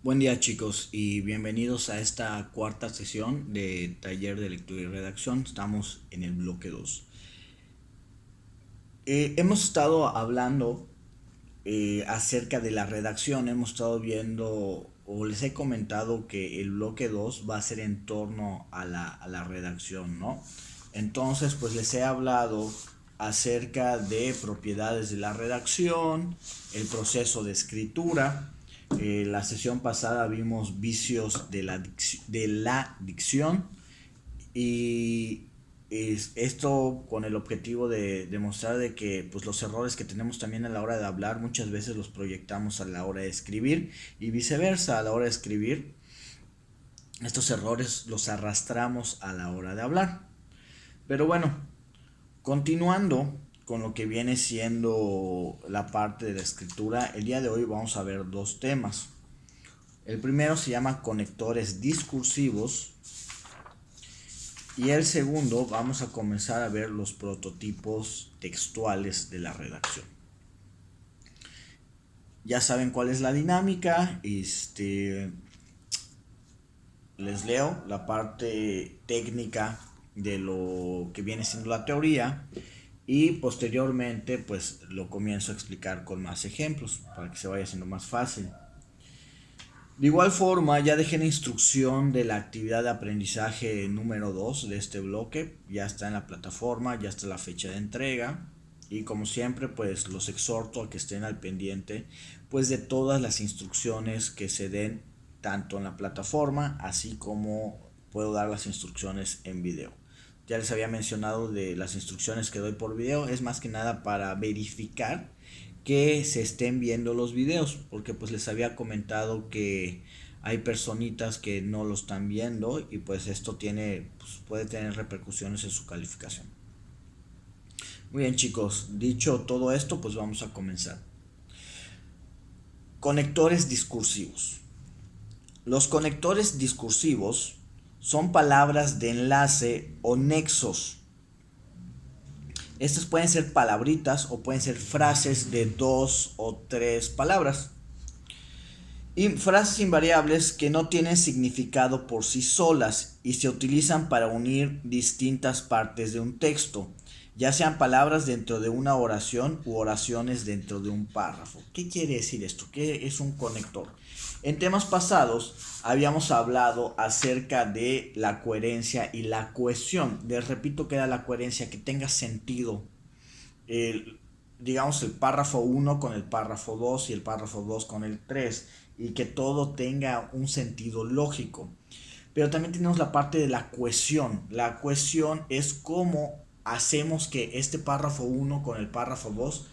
Buen día chicos y bienvenidos a esta cuarta sesión de taller de lectura y redacción. Estamos en el bloque 2. Hemos estado hablando acerca de la redacción, hemos estado viendo o les he comentado que el bloque 2 va a ser en torno a la redacción, ¿no? Entonces pues les he hablado acerca de propiedades de la redacción, el proceso de escritura. La sesión pasada vimos vicios de la dicción y esto con el objetivo de demostrar de que pues, los errores que tenemos también a la hora de hablar muchas veces los proyectamos a la hora de escribir y viceversa. A la hora de escribir estos errores los arrastramos a la hora de hablar. Pero bueno, continuando con lo que viene siendo la parte de la escritura, el día de hoy vamos a ver dos temas. El primero se llama conectores discursivos y el segundo vamos a comenzar a ver los prototipos textuales de la redacción. Ya saben cuál es la dinámica. Les leo la parte técnica de lo que viene siendo la teoría y posteriormente pues lo comienzo a explicar con más ejemplos para que se vaya haciendo más fácil. De igual forma, ya dejé la instrucción de la actividad de aprendizaje número 2 de este bloque. Ya está en la plataforma, ya está la fecha de entrega. Y como siempre, pues los exhorto a que estén al pendiente pues de todas las instrucciones que se den tanto en la plataforma, así como puedo dar las instrucciones en video. Ya les había mencionado de las instrucciones que doy por video, es más que nada para verificar que se estén viendo los videos, porque pues les había comentado que hay personitas que no lo están viendo y pues esto puede tener repercusiones en su calificación. Muy bien chicos, dicho todo esto pues vamos a comenzar. Conectores discursivos. Los conectores discursivos son palabras de enlace o nexos. Estas pueden ser palabritas o pueden ser frases de dos o tres palabras. Y frases invariables que no tienen significado por sí solas y se utilizan para unir distintas partes de un texto, ya sean palabras dentro de una oración u oraciones dentro de un párrafo. ¿Qué quiere decir esto? ¿Qué es un conector? En temas pasados habíamos hablado acerca de la coherencia y la cohesión. Les repito que era la coherencia, que tenga sentido el, digamos, el párrafo 1 con el párrafo 2 y el párrafo 2 con el 3 y que todo tenga un sentido lógico. Pero también tenemos la parte de la cohesión. La cohesión es cómo hacemos que este párrafo 1 con el párrafo 2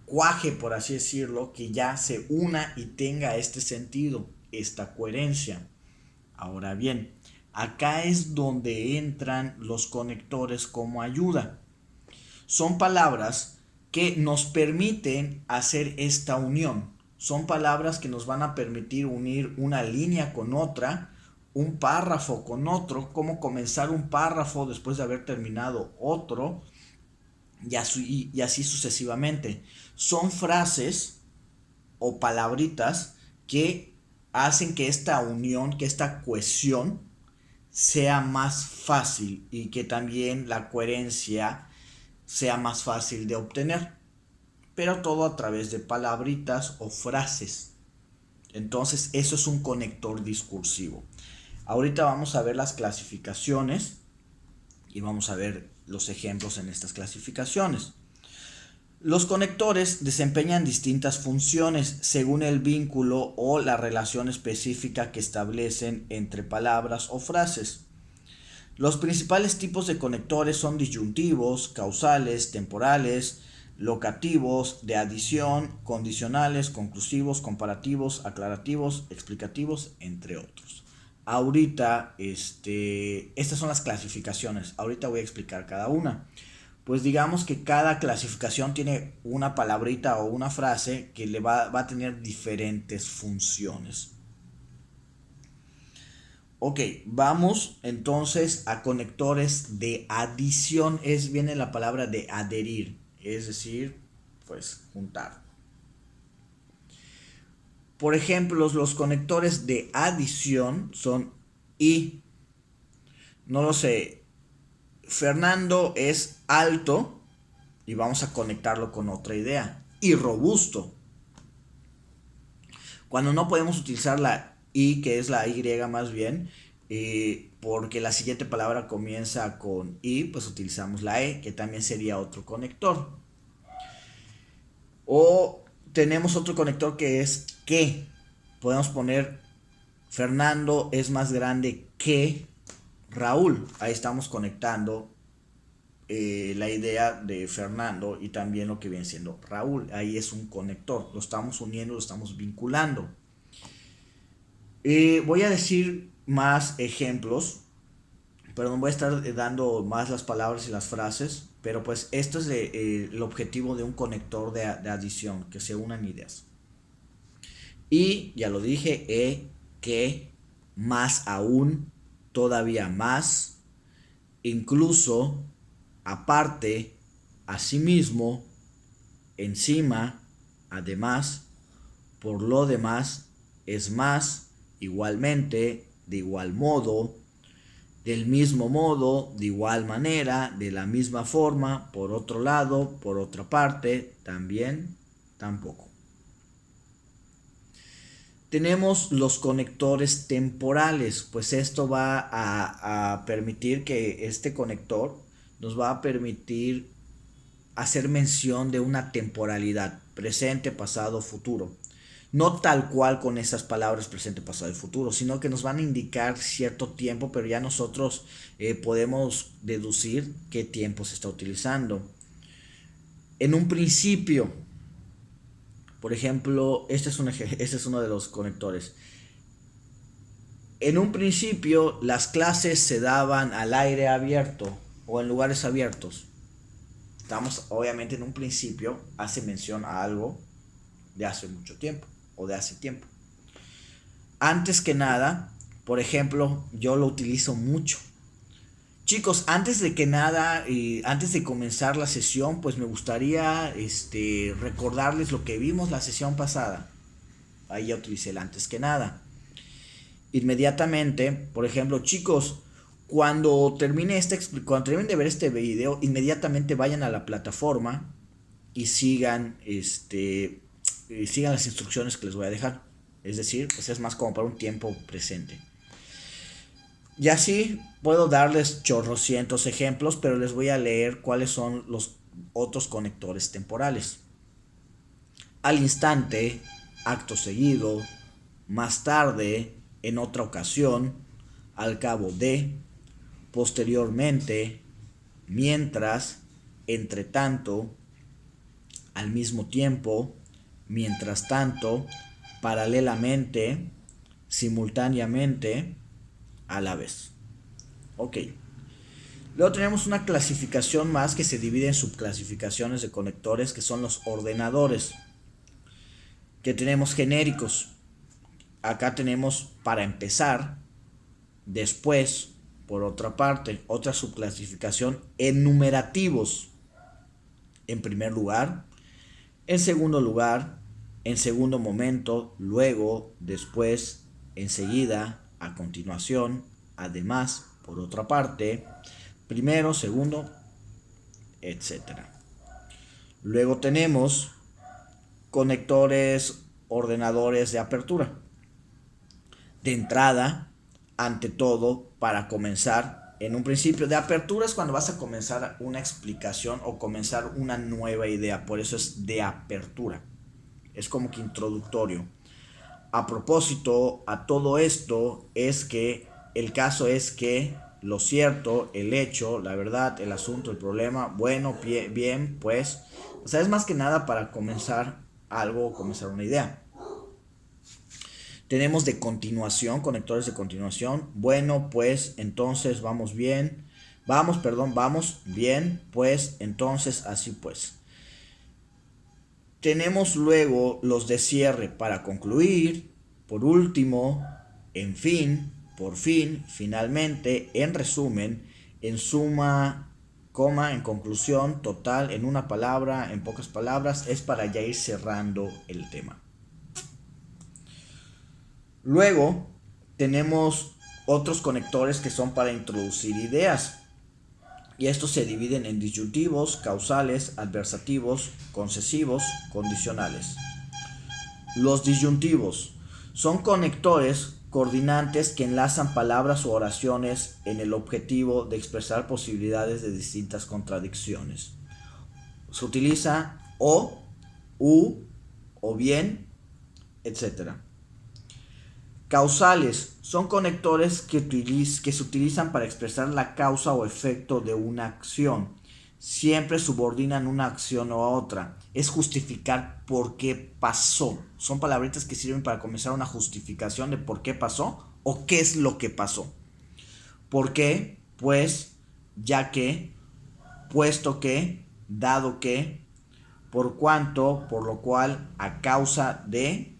cuaje, por así decirlo, que ya se una y tenga este sentido, esta coherencia. Ahora bien, acá es donde entran los conectores como ayuda. Son palabras que nos permiten hacer esta unión. Son palabras que nos van a permitir unir una línea con otra, un párrafo con otro, cómo comenzar un párrafo después de haber terminado otro, y así sucesivamente. Son frases o palabritas que hacen que esta unión, que esta cohesión sea más fácil y que también la coherencia sea más fácil de obtener, pero todo a través de palabritas o frases. Entonces eso es un conector discursivo. Ahorita vamos a ver las clasificaciones y vamos a ver los ejemplos en estas clasificaciones. Los conectores desempeñan distintas funciones según el vínculo o la relación específica que establecen entre palabras o frases. Los principales tipos de conectores son disyuntivos, causales, temporales, locativos, de adición, condicionales, conclusivos, comparativos, aclarativos, explicativos, entre otros. Ahorita, estas son las clasificaciones. Ahorita voy a explicar cada una. Pues digamos que cada clasificación tiene una palabrita o una frase que va a tener diferentes funciones. Ok, vamos entonces a conectores de adición. Viene la palabra de adherir, es decir, pues juntar. Por ejemplo, los conectores de adición son y. No lo sé. Fernando es alto y vamos a conectarlo con otra idea. Y robusto. Cuando no podemos utilizar la I, que es la Y más bien, porque la siguiente palabra comienza con I, pues utilizamos la E, que también sería otro conector. O tenemos otro conector que es que. Podemos poner Fernando es más grande que Raúl. Ahí estamos conectando la idea de Fernando y también lo que viene siendo Raúl. Ahí es un conector. Lo estamos uniendo, lo estamos vinculando. Voy a decir más ejemplos. Perdón, voy a estar dando más las palabras y las frases. Pero pues esto es el objetivo de un conector de adición. Que se unan ideas. Y ya lo dije, que, más aún, todavía más, incluso, aparte, asimismo, encima, además, por lo demás, es más, igualmente, de igual modo, del mismo modo, de igual manera, de la misma forma, por otro lado, por otra parte, también, tampoco. Tenemos los conectores temporales, pues esto va a permitir que este conector nos va a permitir hacer mención de una temporalidad, presente, pasado, futuro. No tal cual con esas palabras presente, pasado y futuro, sino que nos van a indicar cierto tiempo, pero ya nosotros podemos deducir qué tiempo se está utilizando. En un principio, por ejemplo, este es uno de los conectores. En un principio las clases se daban al aire abierto o en lugares abiertos. Estamos obviamente en un principio, hace mención a algo de hace mucho tiempo o de hace tiempo. Antes que nada, por ejemplo, yo lo utilizo mucho. Chicos, antes de que nada, antes de comenzar la sesión, pues me gustaría recordarles lo que vimos la sesión pasada. Ahí ya utilicé el antes que nada. Inmediatamente, por ejemplo, chicos, cuando terminen de ver este video, inmediatamente vayan a la plataforma y sigan las instrucciones que les voy a dejar. Es decir, pues es más como para un tiempo presente. Y así puedo darles chorrocientos ejemplos, pero les voy a leer cuáles son los otros conectores temporales. Al instante, acto seguido, más tarde, en otra ocasión, al cabo de, posteriormente, mientras, entre tanto, al mismo tiempo, mientras tanto, paralelamente, simultáneamente, a la vez. Ok. Luego tenemos una clasificación más que se divide en subclasificaciones de conectores, que son los ordenadores. Que tenemos genéricos. Acá tenemos, para empezar, después, por otra parte, otra subclasificación, enumerativos. En primer lugar, en segundo lugar, en segundo momento, luego, después, enseguida, a continuación, además, por otra parte, primero, segundo, etcétera. Luego tenemos conectores ordenadores de apertura. De entrada, ante todo, para comenzar, en un principio de apertura es cuando vas a comenzar una explicación o comenzar una nueva idea, por eso es de apertura. Es como que introductorio. A propósito, a todo esto es que el caso es que lo cierto, el hecho, la verdad, el asunto, el problema, bueno, bien, pues, o sea, es más que nada para comenzar algo o comenzar una idea. Tenemos de continuación, conectores de continuación. Bueno, pues, entonces, vamos bien. Vamos bien, pues, entonces, así pues. Tenemos luego los de cierre para concluir, por último, en fin, por fin, finalmente, en resumen, en suma, coma, en conclusión, total, en una palabra, en pocas palabras, es para ya ir cerrando el tema. Luego tenemos otros conectores que son para introducir ideas. Y estos se dividen en disyuntivos, causales, adversativos, concesivos, condicionales. Los disyuntivos son conectores coordinantes que enlazan palabras o oraciones en el objetivo de expresar posibilidades de distintas contradicciones. Se utiliza o, u, o bien, etc. Causales son conectores que se utilizan para expresar la causa o efecto de una acción. Siempre subordinan una acción a otra. Es justificar por qué pasó. Son palabritas que sirven para comenzar una justificación de por qué pasó o qué es lo que pasó. ¿Por qué? Pues, ya que, puesto que, dado que, por cuanto, por lo cual, a causa de,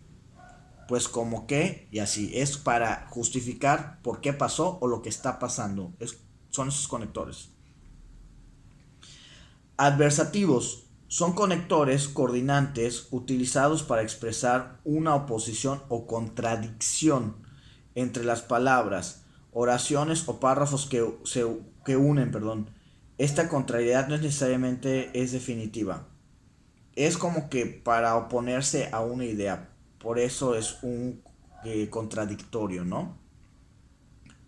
pues como que, y así. Es para justificar por qué pasó o lo que está pasando. Son esos conectores. Adversativos son conectores coordinantes utilizados para expresar una oposición o contradicción entre las palabras, oraciones o párrafos que unen. Esta contrariedad no necesariamente es definitiva. Es como que para oponerse a una idea. Por eso es un contradictorio, ¿no?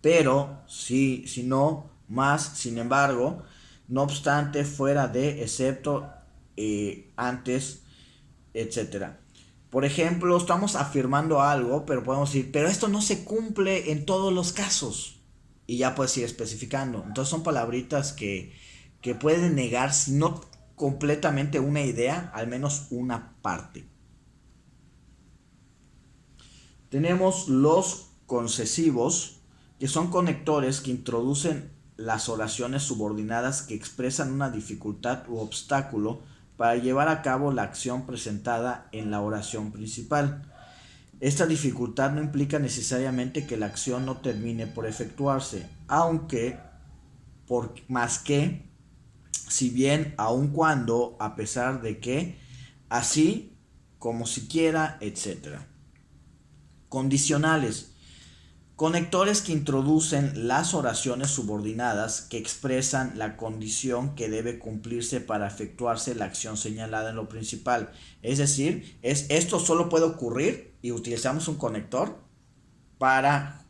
Pero, si no, más, sin embargo, no obstante, fuera de, excepto, antes, etcétera. Por ejemplo, estamos afirmando algo, pero podemos decir, pero esto no se cumple en todos los casos. Y ya puedes ir especificando. Entonces son palabritas que pueden negar, si no completamente una idea, al menos una parte. Tenemos los concesivos, que son conectores que introducen las oraciones subordinadas que expresan una dificultad u obstáculo para llevar a cabo la acción presentada en la oración principal. Esta dificultad no implica necesariamente que la acción no termine por efectuarse, aunque, más que, si bien, aun cuando, a pesar de que, así, como siquiera, etc. Condicionales. Conectores que introducen las oraciones subordinadas que expresan la condición que debe cumplirse para efectuarse la acción señalada en lo principal. Es decir, esto solo puede ocurrir y utilizamos un conector para,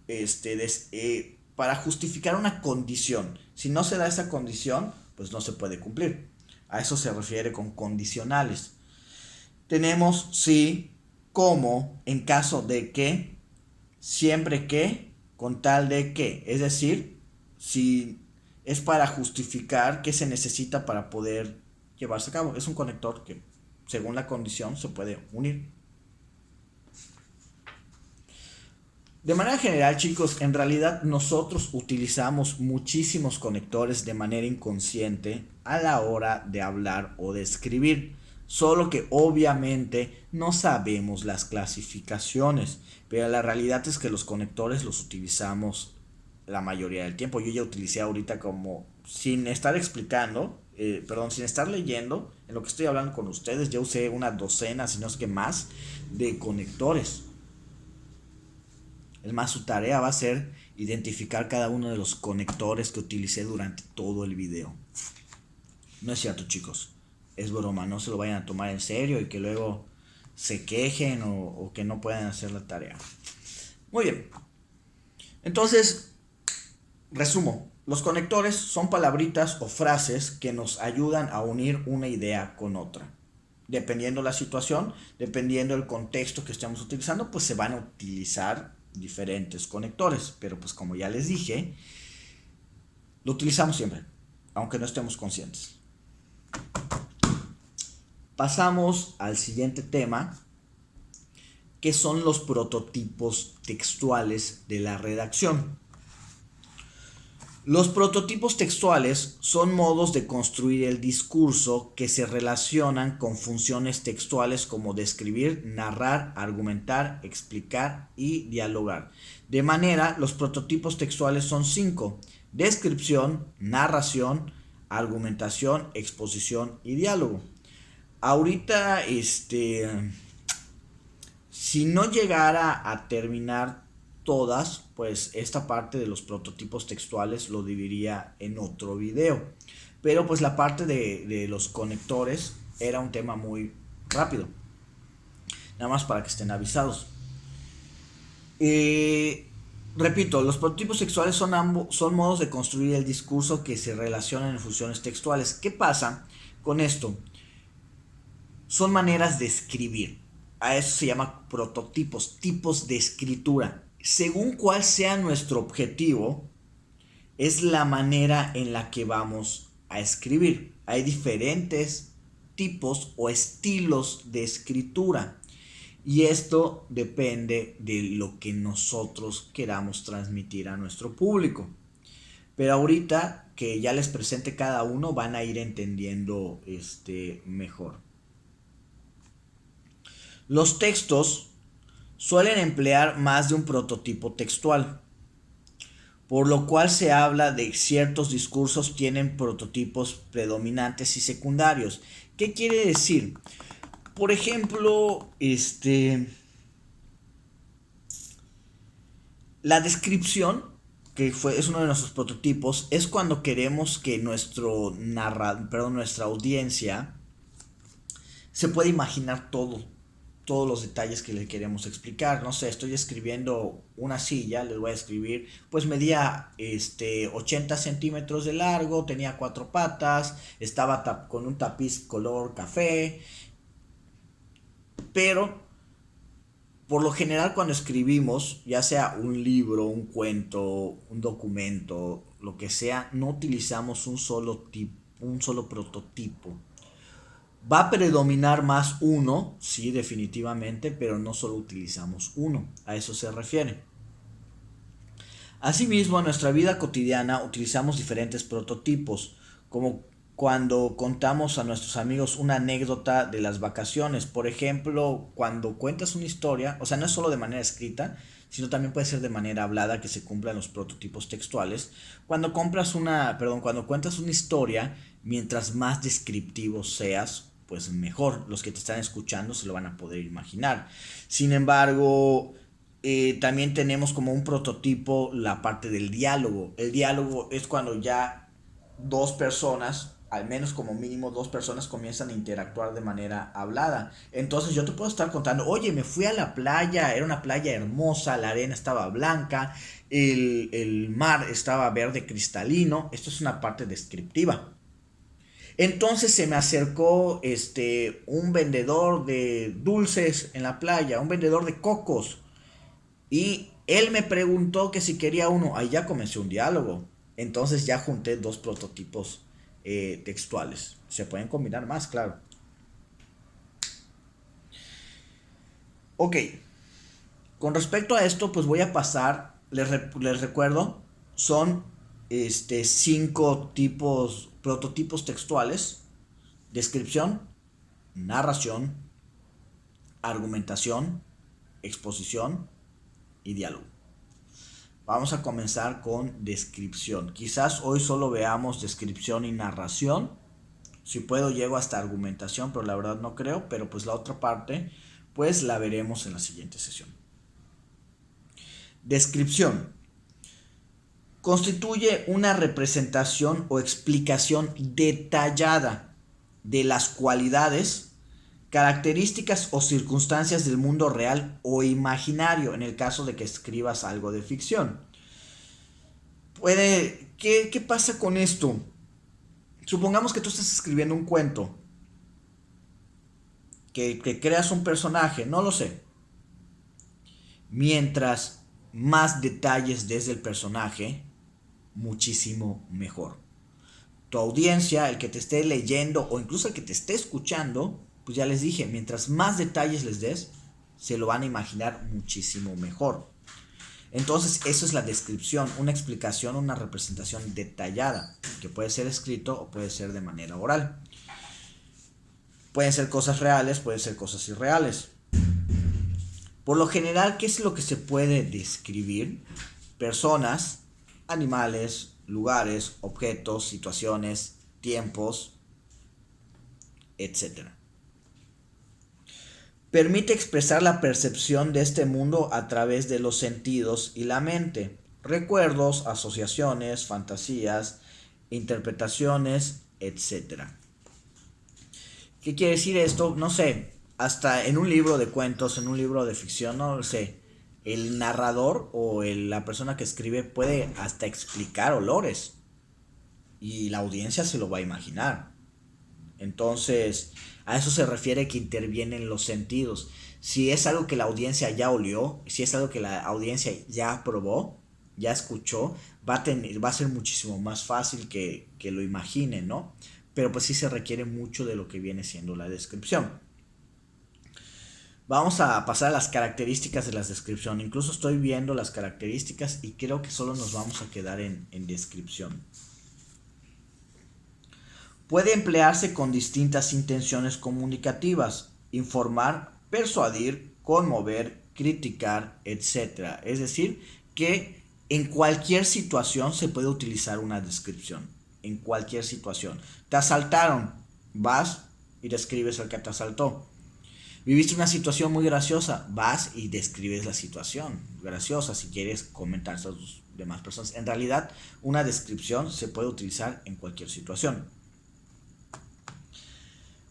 para justificar una condición. Si no se da esa condición, pues no se puede cumplir. A eso se refiere con condicionales. Tenemos si, como, en caso de que, siempre que, con tal de que. Es decir, si es para justificar qué se necesita para poder llevarse a cabo. Es un conector que, según la condición, se puede unir. De manera general, chicos, en realidad nosotros utilizamos muchísimos conectores de manera inconsciente a la hora de hablar o de escribir. Solo que obviamente no sabemos las clasificaciones, pero la realidad es que los conectores los utilizamos la mayoría del tiempo. Yo ya utilicé ahorita como, sin estar explicando, sin estar leyendo, en lo que estoy hablando con ustedes, ya usé una docena, si no es que más, de conectores. Es más, su tarea va a ser identificar cada uno de los conectores que utilicé durante todo el video. No es cierto, chicos. Es broma, no se lo vayan a tomar en serio y que luego se quejen o que no puedan hacer la tarea. Muy bien. Entonces, resumo. Los conectores son palabritas o frases que nos ayudan a unir una idea con otra. Dependiendo la situación, dependiendo el contexto que estemos utilizando, pues se van a utilizar diferentes conectores. Pero pues como ya les dije, lo utilizamos siempre, aunque no estemos conscientes. Pasamos al siguiente tema, que son los prototipos textuales de la redacción. Los prototipos textuales son modos de construir el discurso que se relacionan con funciones textuales como describir, narrar, argumentar, explicar y dialogar. De manera, los prototipos textuales son 5: descripción, narración, argumentación, exposición y diálogo. Ahorita, Si no llegara a terminar todas, pues esta parte de los prototipos textuales lo dividiría en otro video. Pero pues la parte de los conectores era un tema muy rápido. Nada más para que estén avisados. Repito, los prototipos textuales son modos de construir el discurso que se relacionan en funciones textuales. ¿Qué pasa con esto? Son maneras de escribir. A eso se llama prototipos, tipos de escritura. Según cuál sea nuestro objetivo, es la manera en la que vamos a escribir. Hay diferentes tipos o estilos de escritura. Y esto depende de lo que nosotros queramos transmitir a nuestro público. Pero ahorita que ya les presente cada uno, van a ir entendiendo mejor. Los textos suelen emplear más de un prototipo textual, por lo cual se habla de ciertos discursos tienen prototipos predominantes y secundarios. ¿Qué quiere decir? Por ejemplo, la descripción, que es uno de nuestros prototipos, es cuando queremos que nuestra audiencia se pueda imaginar todos los detalles que le queremos explicar. No sé, estoy escribiendo una silla, les voy a escribir, pues medía 80 centímetros de largo, tenía 4 patas, estaba con un tapiz color café. Pero por lo general cuando escribimos, ya sea un libro, un cuento, un documento, lo que sea, no utilizamos un solo prototipo. Va a predominar más uno, sí, definitivamente, pero no solo utilizamos uno, a eso se refiere. Asimismo, en nuestra vida cotidiana utilizamos diferentes prototipos, como cuando contamos a nuestros amigos una anécdota de las vacaciones. Por ejemplo, cuando cuentas una historia, o sea, no es solo de manera escrita, sino también puede ser de manera hablada, que se cumplan los prototipos textuales. Cuando cuentas una historia, mientras más descriptivo seas, pues mejor. Los que te están escuchando se lo van a poder imaginar. Sin embargo, también tenemos como un prototipo la parte del diálogo. El diálogo es cuando ya dos personas, al menos como mínimo dos personas, comienzan a interactuar de manera hablada. Entonces yo te puedo estar contando, oye, me fui a la playa, era una playa hermosa, la arena estaba blanca, el mar estaba verde cristalino. Esto es una parte descriptiva. Entonces se me acercó un vendedor de dulces en la playa, un vendedor de cocos. Y él me preguntó que si quería uno. Ahí ya comencé un diálogo. Entonces ya junté dos prototipos textuales. Se pueden combinar más, claro. Ok. Con respecto a esto, pues voy a pasar. Les recuerdo. Son 5 prototipos textuales. Descripción, narración, argumentación, exposición y diálogo. Vamos a comenzar con descripción. Quizás hoy solo veamos descripción y narración. Si puedo llego hasta argumentación, pero la verdad no creo. Pero pues la otra parte, pues la veremos en la siguiente sesión. Descripción. Constituye una representación o explicación detallada de las cualidades, características o circunstancias del mundo real o imaginario, en el caso de que escribas algo de ficción. ¿Qué pasa con esto? Supongamos que tú estás escribiendo un cuento, que creas un personaje, no lo sé. Mientras más detalles des del personaje, muchísimo mejor. Tu audiencia, el que te esté leyendo o incluso el que te esté escuchando, pues ya les dije, mientras más detalles les des, se lo van a imaginar muchísimo mejor. Entonces eso es la descripción, una explicación, una representación detallada, que puede ser escrito o puede ser de manera oral. Pueden ser cosas reales, pueden ser cosas irreales. Por lo general, ¿qué es lo que se puede describir? Personas, animales, lugares, objetos, situaciones, tiempos, etc. Permite expresar la percepción de este mundo a través de los sentidos y la mente. Recuerdos, asociaciones, fantasías, interpretaciones, etcétera. ¿Qué quiere decir esto? No sé, hasta en un libro de cuentos, en un libro de ficción, no sé, el narrador o la persona que escribe puede hasta explicar olores y la audiencia se lo va a imaginar. Entonces, a eso se refiere que intervienen los sentidos. Si es algo que la audiencia ya olió, si es algo que la audiencia ya probó, ya escuchó, va a ser muchísimo más fácil que lo imaginen, ¿no? Pero pues sí se requiere mucho de lo que viene siendo la descripción. Vamos a pasar a las características de la descripción. Incluso estoy viendo las características y creo que solo nos vamos a quedar en descripción. Puede emplearse con distintas intenciones comunicativas: informar, persuadir, conmover, criticar, etc. Es decir, que en cualquier situación se puede utilizar una descripción. En cualquier situación. Te asaltaron, vas y describes al que te asaltó. Viviste una situación muy graciosa, vas y describes la situación graciosa si quieres comentar a las demás personas. En realidad, una descripción se puede utilizar en cualquier situación.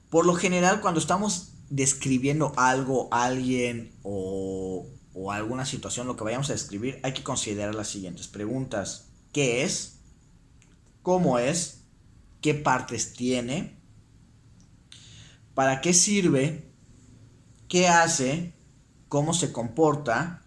Por lo general, cuando estamos describiendo algo, alguien o alguna situación, lo que vayamos a describir, hay que considerar las siguientes preguntas. ¿Qué es? ¿Cómo es? ¿Qué partes tiene? ¿Para qué sirve? ¿Qué hace? ¿Cómo se comporta?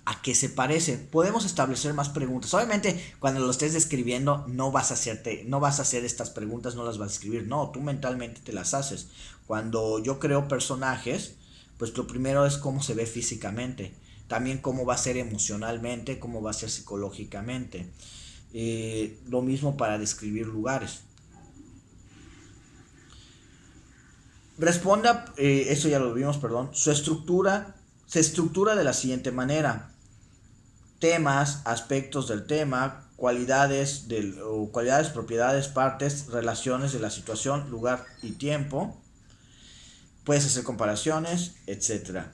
¿A qué se parece? Podemos establecer más preguntas. Obviamente, cuando lo estés describiendo, no vas a hacer estas preguntas, no las vas a escribir. No, tú mentalmente te las haces. Cuando yo creo personajes, pues lo primero es cómo se ve físicamente. También cómo va a ser emocionalmente, cómo va a ser psicológicamente. Lo mismo para describir lugares. Responda, eso ya lo vimos, perdón. Su estructura se estructura de la siguiente manera: temas, aspectos del tema, cualidades, propiedades, partes, relaciones de la situación, lugar y tiempo. Puedes hacer comparaciones, etcétera.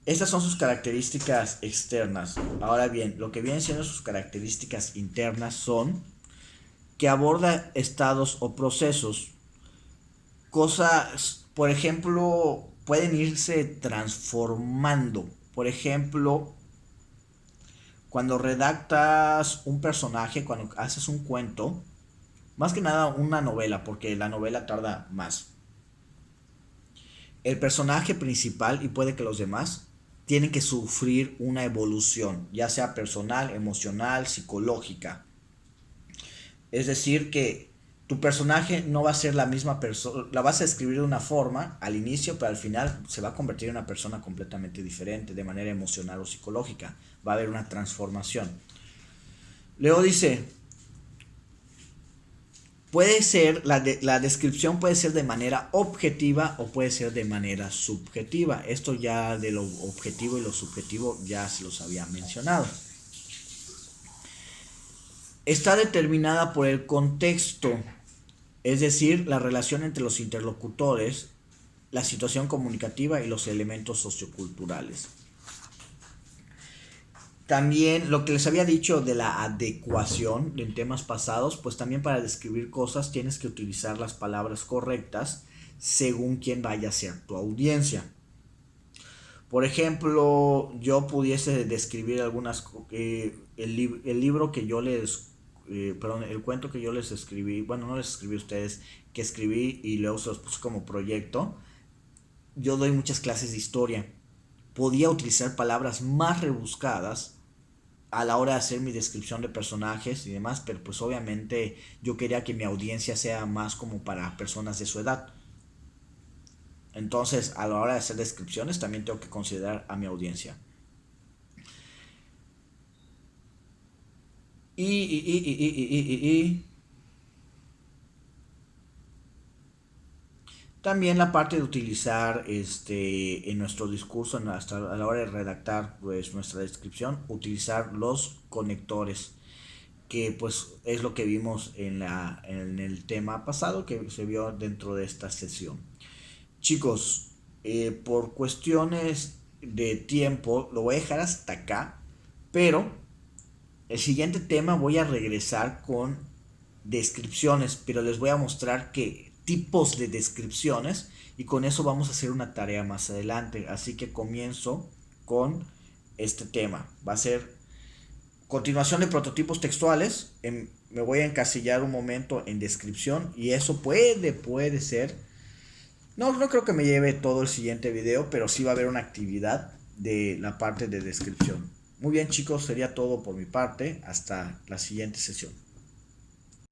Estas son sus características externas. Ahora bien, lo que vienen siendo sus características internas son que aborda estados o procesos. Cosas, por ejemplo, pueden irse transformando. Por ejemplo, cuando redactas un personaje, cuando haces un cuento, más que nada una novela, porque la novela tarda más. El personaje principal, y puede que los demás, tienen que sufrir una evolución, ya sea personal, emocional, psicológica. Es decir, que tu personaje no va a ser la misma persona, la vas a escribir de una forma al inicio, pero al final se va a convertir en una persona completamente diferente, de manera emocional o psicológica. Va a haber una transformación. Luego dice, puede ser, la descripción puede ser de manera objetiva o puede ser de manera subjetiva. Esto ya de lo objetivo y lo subjetivo ya se los había mencionado. Está determinada por el contexto, es decir, la relación entre los interlocutores, la situación comunicativa y los elementos socioculturales. También lo que les había dicho de la adecuación en temas pasados, pues también para describir cosas tienes que utilizar las palabras correctas según quien vaya a ser tu audiencia. Por ejemplo, yo pudiese describir el libro que yo les, perdón, el cuento que yo les escribí, bueno, no les escribí a ustedes, que escribí y luego se los puse como proyecto. Yo doy muchas clases de historia. Podía utilizar palabras más rebuscadas a la hora de hacer mi descripción de personajes y demás, pero pues obviamente yo quería que mi audiencia sea más como para personas de su edad. Entonces, a la hora de hacer descripciones también tengo que considerar a mi audiencia. Y también la parte de utilizar en nuestro discurso, hasta a la hora de redactar pues, nuestra descripción, utilizar los conectores, que pues es lo que vimos en el tema pasado que se vio dentro de esta sesión. Chicos, por cuestiones de tiempo lo voy a dejar hasta acá, pero el siguiente tema voy a regresar con descripciones, pero les voy a mostrar qué tipos de descripciones y con eso vamos a hacer una tarea más adelante. Así que comienzo con este tema. Va a ser continuación de prototipos textuales. Me voy a encasillar un momento en descripción y eso puede ser. No creo que me lleve todo el siguiente video, pero sí va a haber una actividad de la parte de descripción. Muy bien chicos, sería todo por mi parte. Hasta la siguiente sesión.